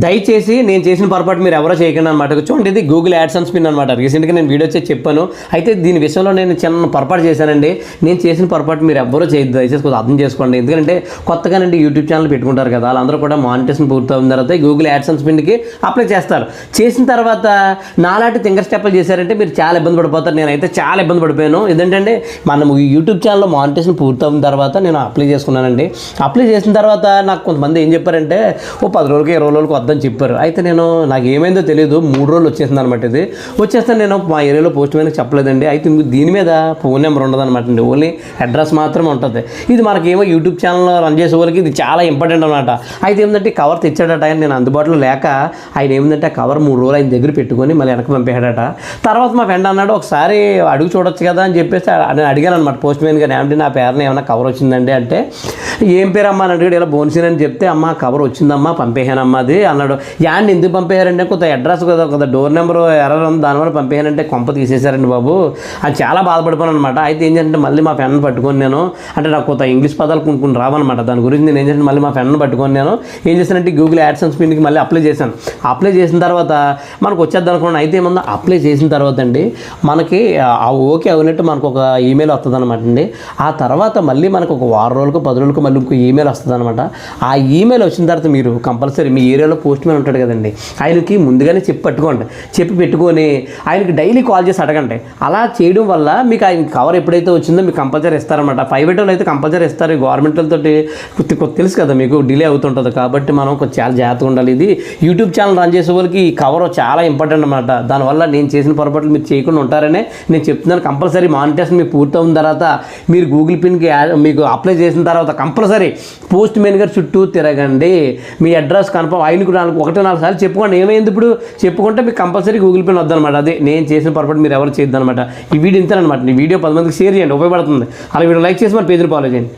దయచేసి నేను చేసిన పొరపాటు మీరు ఎవరో చేయకండి అనమాట. చూడండి, ఇది గూగుల్ యాడ్సెన్స్ పిన్ అనమాట. రీసెంట్గా నేను వీడియో చేసి చెప్పాను. అయితే దీని విషయంలో నేను చిన్న పొరపాటు చేశానండి. నేను చేసిన పొరపాటు మీరు ఎవరో చేయొద్దు, దయచేసి కొంచెం అర్థం చేసుకోండి. ఎందుకంటే కొత్తగానండి యూట్యూబ్ ఛానల్ పెట్టుకుంటారు కదా, వాళ్ళందరూ కూడా మానిటైజేషన్ పూర్తయిన తర్వాత గూగుల్ యాడ్సెన్స్ పిన్కి అప్లై చేస్తారు. చేసిన తర్వాత నాలాంటి తింగర్ స్టెప్పులు చేశారంటే మీరు చాలా ఇబ్బంది పడిపోతారు. నేనైతే చాలా ఇబ్బంది పడిపోయాను. ఎందుకంటే మనం యూట్యూబ్ ఛానల్లో మానిటైజేషన్ పూర్తయిన తర్వాత నేను అప్లై చేసుకున్నానండి. అప్లై చేసిన తర్వాత నాకు కొంతమంది ఏం చెప్పారంటే ఓ 10 రోజులకి 20 రోజులకు వద్దని చెప్పారు. అయితే నాకు ఏమైందో తెలియదు, 3 రోజులు వచ్చేసింది అనమాట. ఇది వచ్చేస్తే నేను మా ఏరియాలో పోస్ట్ మ్యాన్కి చెప్పలేదండి. అయితే దీని మీద ఫోన్ నెంబర్ ఉండదన్నమాట అండి, ఓన్లీ అడ్రస్ మాత్రమే ఉంటుంది. ఇది మనకేమో యూట్యూబ్ ఛానల్ రన్ చేసే వాళ్ళకి ఇది చాలా ఇంపార్టెంట్ అనమాట. అయితే ఏంటంటే కవర్ తెచ్చాడట ఆయన, నేను అందుబాటులో లేక ఆయన ఏమిటంటే కవర్ 3 రోజులు ఆయన దగ్గర పెట్టుకొని మళ్ళీ వెనక్కి పంపేశాడట. తర్వాత మా ఫ్రెండ్ అన్నాడు ఒకసారి అడుగు చూడొచ్చు కదా అని చెప్పేసి నేను అడిగాను అనమాట పోస్ట్ మ్యాన్ గారు, ఏమంటే నా పేరుని ఏమైనా కవర్ వచ్చిందండి అంటే, ఏం పేరు అమ్మ అని అడిగాడు. ఇలా బోన్సీన్ అని చెప్తే అమ్మ కవర్ వచ్చిందమ్మా పంపేశానమ్మా అది అన్నాడు. యాండ్ ఎందుకు పంపేశారంటే కొంత అడ్రస్ కదా, కొంత డోర్ నెంబర్ ఎర్రర్ ఉంది, దానివల్ల పంపేశానంటే కొంప తీసేశారండి బాబు. అది చాలా బాధపడిపోయాను అనమాట. అయితే ఏం చేయాలంటే మళ్ళీ మా ఫ్రెండ్ని పట్టుకొని నేను, అంటే నాకు కొంత ఇంగ్లీష్ పదాలు కొన్ని రావన్నమాట, దాని గురించి నేను ఏం చేశాను మళ్ళీ మా ఫ్రెండ్ని పట్టుకొని నేను ఏం చేశానంటే గూగుల్ యాడ్సెన్స్ పిన్కి మళ్ళీ అప్లై చేశాను. అప్లై చేసిన తర్వాత మనకు వచ్చేద్దాం అనుకున్నాను. అయితే ఏమన్నా అప్లై చేసిన తర్వాత అండి మనకి ఓకే అవునట్టు మనకు ఒక ఈమెయిల్ వస్తుంది అనమాట అండి. ఆ తర్వాత మళ్ళీ మనకు ఒక 6 రోజులకు 10 రోజులకు మళ్ళీ ఇంకో ఈమెయిల్ వస్తుంది అనమాట. ఆ ఈమెయిల్ వచ్చిన తర్వాత మీరు కంపల్సరీ మీ ఏరియాలో పోస్ట్ మ్యాన్ ఉంటాడు కదండి, ఆయనకి ముందుగానే చెప్పి పెట్టుకొని ఆయనకి డైలీ కాల్ చేసి అడగండి. అలా చేయడం వల్ల మీకు ఆయన కవర్ ఎప్పుడైతే వచ్చిందో మీకు కంపల్సరీ ఇస్తారనమాట. ప్రైవేట్ వాళ్ళు అయితే కంపల్సరీ ఇస్తారు, గవర్నమెంట్ వాళ్ళతోటి తెలుసు కదా మీకు డిలే అవుతుంటుంది. కాబట్టి మనం కొంచెం చాలా జాగ్రత్తగా ఉండాలి. ఇది యూట్యూబ్ ఛానల్ రన్ చేసే వాళ్ళకి ఈ కవర్ చాలా ఇంపార్టెంట్ అనమాట. దానివల్ల నేను చేసిన పొరపాట్లు మీరు చేయకుండా ఉంటారనే నేను చెప్తున్నాను. కంపల్సరీ మానిటైజేషన్ మీకు పూర్తయిన తర్వాత మీరు గూగుల్ పిన్కి మీకు అప్లై చేసిన తర్వాత కంపల్సరీ పోస్ట్ మ్యాన్ గారు చుట్టూ తిరగండి. మీ అడ్రస్ కన్ఫర్మ్ ఆయనకు 1-4 సార్లు చెప్పుకోండి. ఏమైంది ఇప్పుడు చెప్పుకుంటే మీకు కంపల్సరీ గూగుల్ పిన్ వద్దనమాట. అదే నేను చేసిన పొరపాటు మీరు ఎవరు చేయొద్దు అనమాట. ఈ వీడియో ఇంతేనమాట. ఈ వీడియో 10 మందికి షేర్ చేయండి, ఉపయోగపడుతుంది. అలా వీడియో లైక్ చేసి మన పేజ్ని ఫాలో చేయండి.